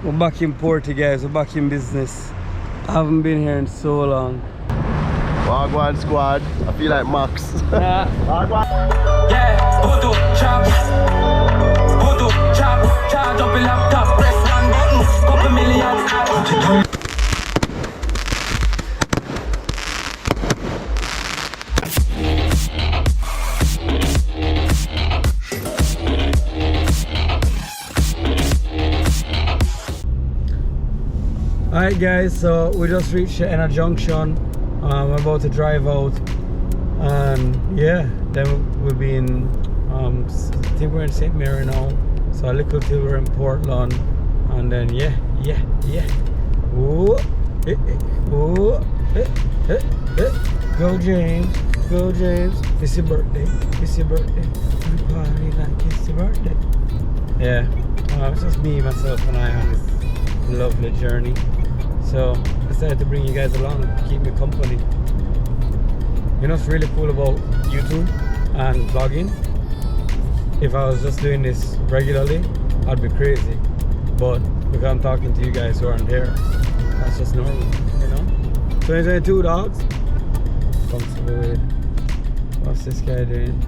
We're back in Porty, guys. We're back in business. I haven't been here in so long. Gwan Squad. I feel like Max. Yeah, Photo chop, charge up a laptop, press one button, couple million apps. Alright guys, so we just reached the Enna Junction. We're about to drive out, and yeah, then we'll be in I think we're in St. Mary now, so a little till we're in Portland, and then yeah. Ooh, ooh, go James, it's your birthday, we party like it's your birthday. Yeah, it's just me, myself and I on this lovely journey. So I decided to bring you guys along and keep me company. You know what's really cool about YouTube and vlogging? If I was just doing this regularly, I'd be crazy. But because I'm talking to you guys who aren't there, that's just normal, you know? 2022 dogs. Comfortable with. What's this guy doing?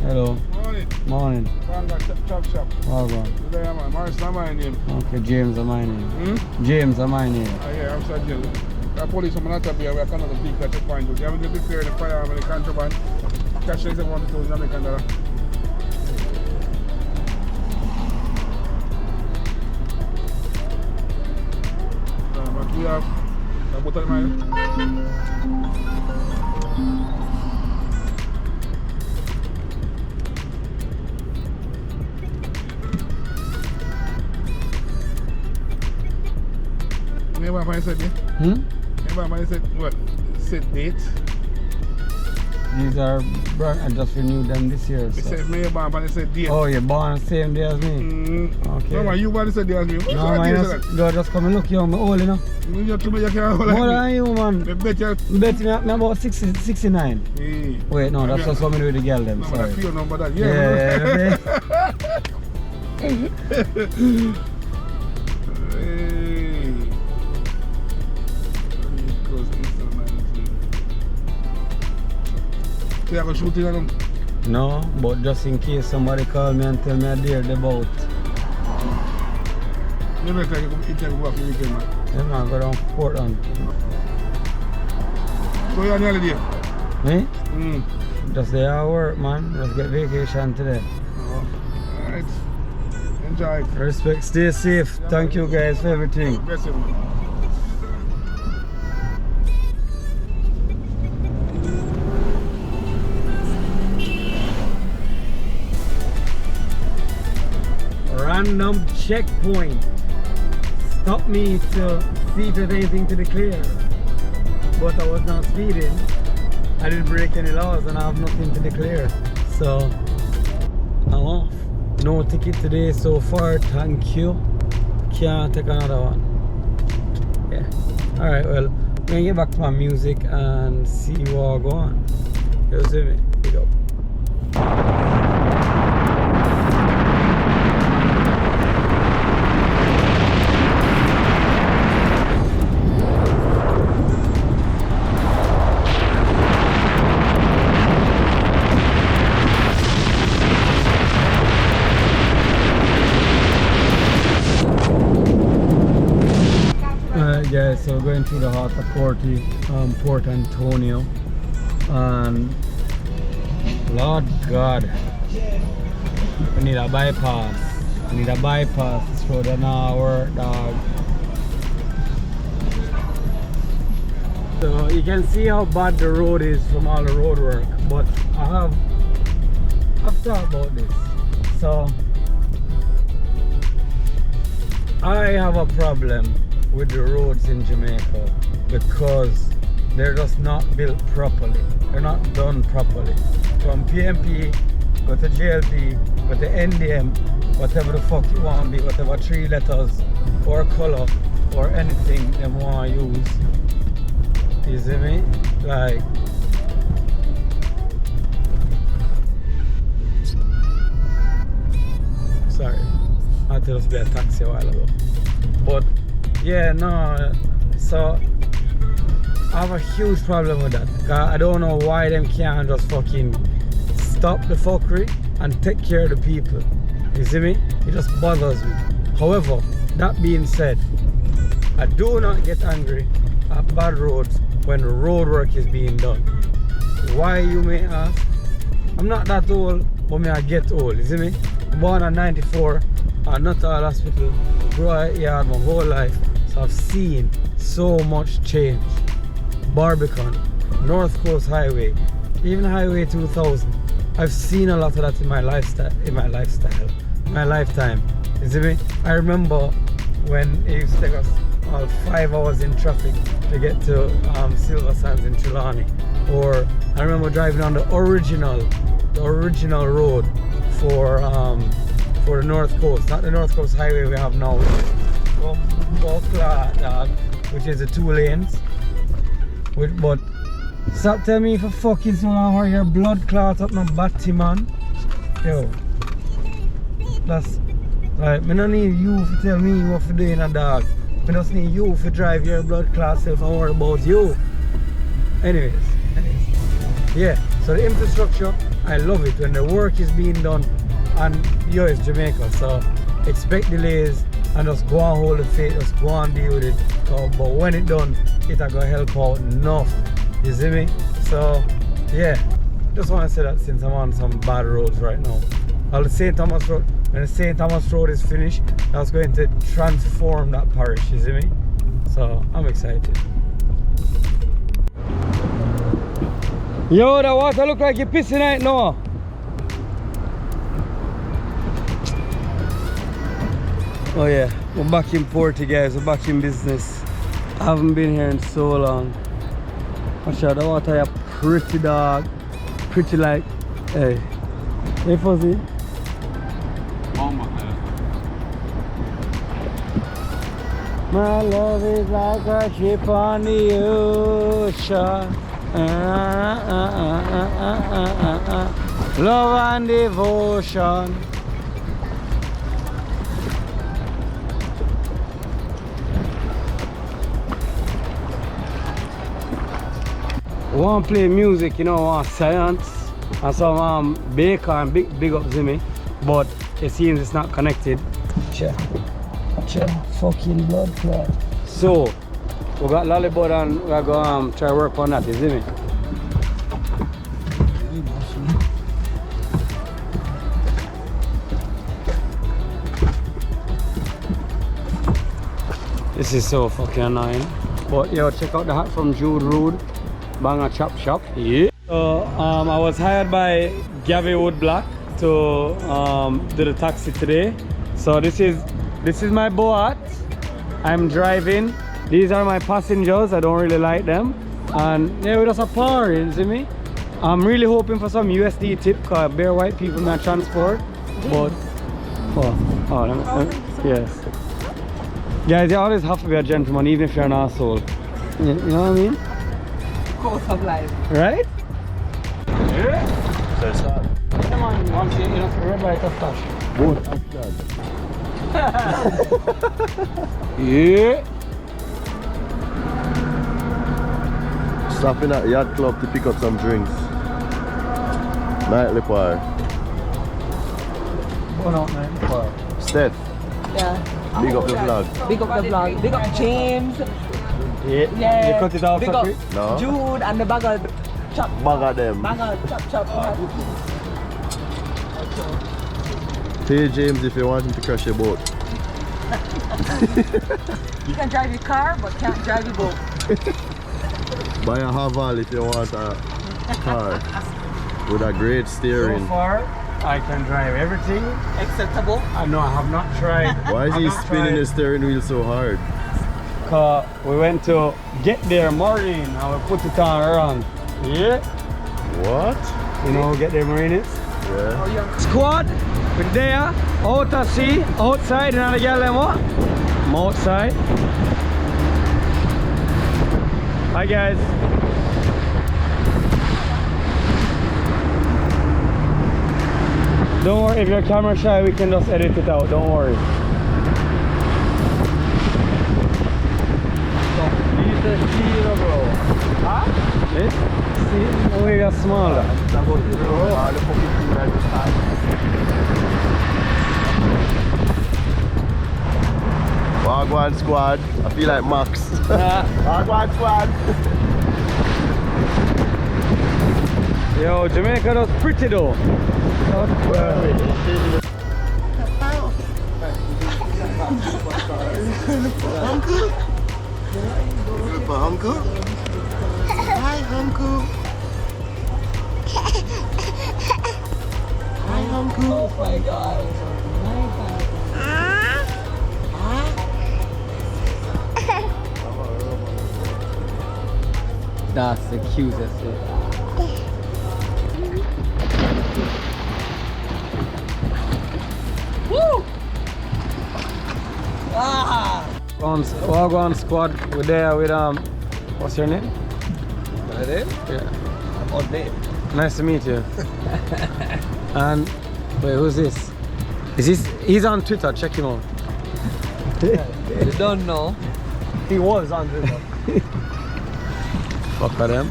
Hello. Morning. Chop shop. Oh, God. Today I'm Morris, not my name. Okay, James are my name. James are my name. Yeah, I'm sorry, James. The police are not here. We cannot speak at the point. You have to declare the firearm and the contraband. Cash is $1,000 Jamaican. But we have a bottle of mine. Never said it. Never said what? Set date. These are brand. I just renewed them this year. They So. said May born, but they said date. Oh, you're born same day as me. Okay. No man, you born the same day as me. What's No man, just come and look young. I'm old, you know. You can't hold More like than you, man. me. Bet you. Bet me I'm about 60, 69. Hey. Wait, no, that's just what I do with the girl them. No, but I Sorry. feel number that. You have a shooting on them? No, but just in case somebody call me and tell me I dare the boat. Never try to go off the weekend, man. Yeah, man, go down to Portland. So you're on the holiday? Me? Just there at work, man. Just get vacation today. Alright. Enjoy. Respect, stay safe. Thank you guys for everything. Bless you, man. Random checkpoint. Stop me to see if there's anything to declare. But I was not speeding. I didn't break any laws and I have nothing to declare. So I'm off. No ticket today so far, thank you. Can't take another one. Yeah. Alright, well, I'm gonna get back to my music and see what go on. You see me? Big up. Guys, so we're going through the heart of Porty, Port Antonio, and Lord God, we need a bypass. This road does not work, dog. So you can see how bad the road is from all the road work, but I've thought about this. So I have a problem with the roads in Jamaica because they're just not built properly. They're not done properly. From PMP, go to JLP, go to NDM, whatever the fuck you want to be, whatever 3 letters or color or anything they want to use. You see me? Like, sorry, I had to just be a taxi a while ago. But yeah, no, so I have a huge problem with that. Cause I don't know why them can't just fucking stop the fuckery and take care of the people. You see me? It just bothers me. However, that being said, I do not get angry at bad roads when road work is being done. Why, you may ask? I'm not that old, but me I get old, you see me? Born in 94 at Nuttall Hospital, grew out here my whole life, so I've seen so much change. Barbican, North Coast Highway, even Highway 2000. I've seen a lot of that in my lifestyle, my lifetime. You see me? I remember when it used to take us all 5 hours in traffic to get to Silver Sands in Trelawney. Or I remember driving on the original road for the North Coast, not the North Coast Highway we have now, which is the 2 lanes. But stop telling me for fucking so long where your blood clot up no batty, man. Yo, that's like, me no need you to tell me what to do in a dog. Me just need you to drive your blood clot self and worry about you. Anyways, yeah, so the infrastructure, I love it when the work is being done. And yo, it's Jamaica, so expect delays and just go and hold the faith, just go and deal with it. But when it's done, it'll go help out enough. You see me? So yeah, just want to say that since I'm on some bad roads right now. On the St. Thomas Road, when the St. Thomas Road is finished, that's going to transform that parish, you see me? So I'm excited. Yo, the water look like you're pissing right now. Oh yeah, we're back in Porty, guys. We're back in business. I haven't been here in so long. Watch out, the water is pretty, dog. Pretty like, hey. Hey, Fuzzy. My love is like a ship on the ocean. Love and devotion. We want to play music, you know, want science and some baker and big up to me, but it seems it's not connected. Check fucking blood clot. So we got lollipop and we're going to try work on that, you see me? This is so fucking annoying. But yo, check out the hat from Jude Road. Banger chop shop. Yeah. So I was hired by Gavin Woodblock to do the taxi today. So this is my boat. I'm driving. These are my passengers. I don't really like them. And yeah, we're just a par, you see me? I'm really hoping for some USD tip because bare white people in my transport. But yes. Guys, you always have to be a gentleman even if you're an asshole. You know what I mean? Course of life. Right? So it's not. Come on, once you know, red light of touch. Both Yeah. Stopping at Yacht Club to pick up some drinks. Nightly par. Going out now. Steph, Yeah. big up the vlog. Big up the vlog. Big up James. Yeah. You cut it off Big so up quick? No. Jude and the bag of chop. Bag of them. Bag of chop. Pay James if you want him to crash your boat. You can drive your car, but can't drive your boat. Buy a Haval if you want a car with a great steering. So far, I can drive everything. Acceptable. No, I have not tried. Why is he spinning his steering wheel so hard? Cause we went to get there morning and we put it on wrong. Yeah. What? You know, get there marine is? Yeah. Squad, we're there, out at sea, outside, and the girl them what? I'm outside. Hi guys. Don't worry, if you're camera shy, we can just edit it out. Don't worry. This? See, we got smaller. Gwan Squad. I feel like Max. Gwan Squad. Yo, Jamaica was pretty though. Uncle. Uncle. Hi, Uncle. Hi, Uncle. Oh my god. That's the cutest thing. Woo! Ah! Gwan Squad, we're there with what's your name? My name? Yeah. Odd name. Nice to meet you. And wait, who's this? He's on Twitter, check him out. You don't know. He was on Twitter. Fuck with them.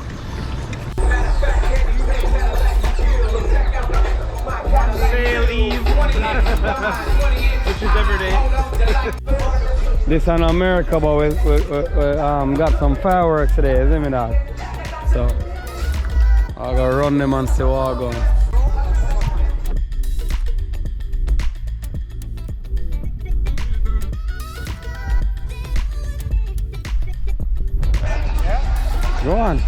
Which is every day. This in America, but we got some fireworks today, isn't it, dog? So I'll go run them and see what I'm going. Go on.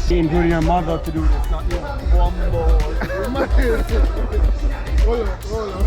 Including your mother to do this, not your bumbo. Hold on.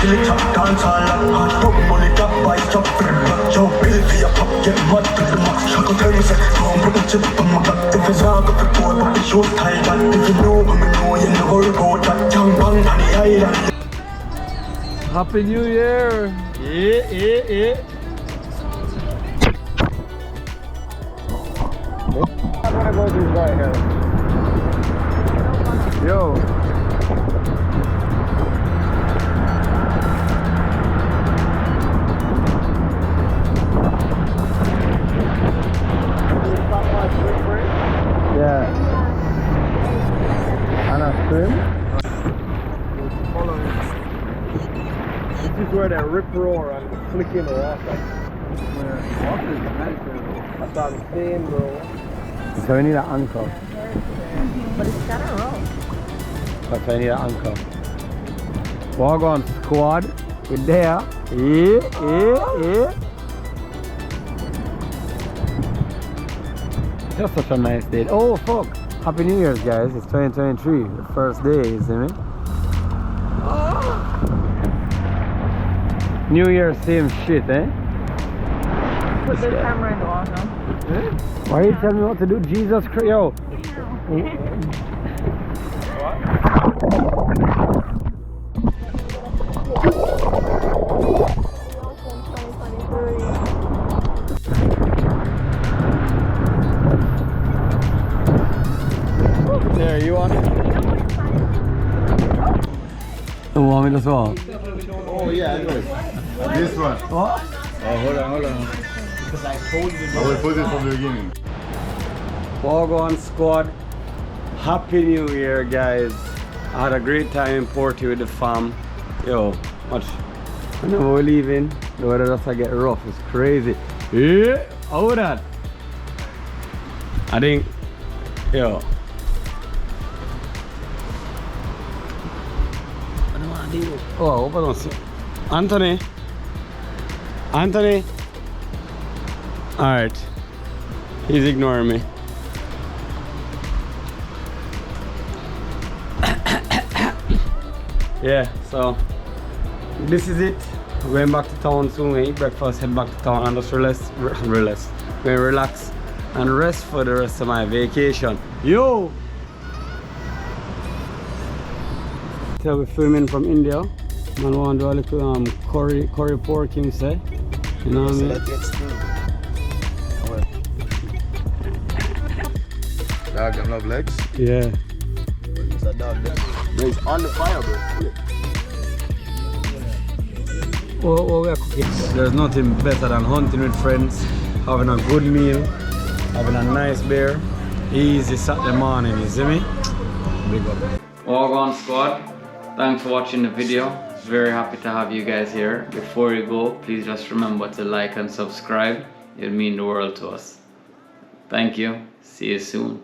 Kill it, chop, dance all that. Pop money, drop, buy, chop, Joe, bill for your pop, get mad to the max. Shut up, tell me, say, don't put the chip on my back. If it's all got the poor, but the show's tight, but if you know, I'm know, you know, worry about that. Jump on the island. Happy New Year! Yeah. I'm gonna go this guy here. Yo. Yeah. And a swim? This is where they rip roar and flick in the water. That's what I'm saying, bro. So we need an anchor. But it's got a rope. That's why I need an anchor. Gwan Squad. We're there. Yeah. Just such a nice day. Oh fuck! Happy New Year's, guys. It's 2023. The first day, you see me? New Year, same shit, eh? Put the camera in the wall now. Why you tell me what to do? Jesus Christ, yo! There, you want it? You want me to swallow? Oh yeah, I know it. This one. What? Oh, hold on. Because I told you. I will put it from the beginning. Gwan Squad, Happy New Year, guys. I had a great time in Porty with the fam. Yo, whenever we're leaving, the weather just get rough. It's crazy. Yeah, how that? I think, yo. Oh, I hope I don't see. Anthony. Alright. He's ignoring me. Yeah, so this is it. We're going back to town soon. We eat breakfast, head back to town, and just relax. We relax and rest for the rest of my vacation. Yo! So we're filming from India. Man want to do a little curry pork, him say. You know what I mean? Dog, them love legs. Yeah. It's a dog. It's on the fire, bro. What we are cooking. There's nothing better than hunting with friends, having a good meal, having a nice beer, easy Saturday morning, you see me? Big up. Gwan Squad, thanks for watching the video. Very happy to have you guys here. Before you go, please just remember to like and subscribe. It'll mean the world to us. Thank you. See you soon.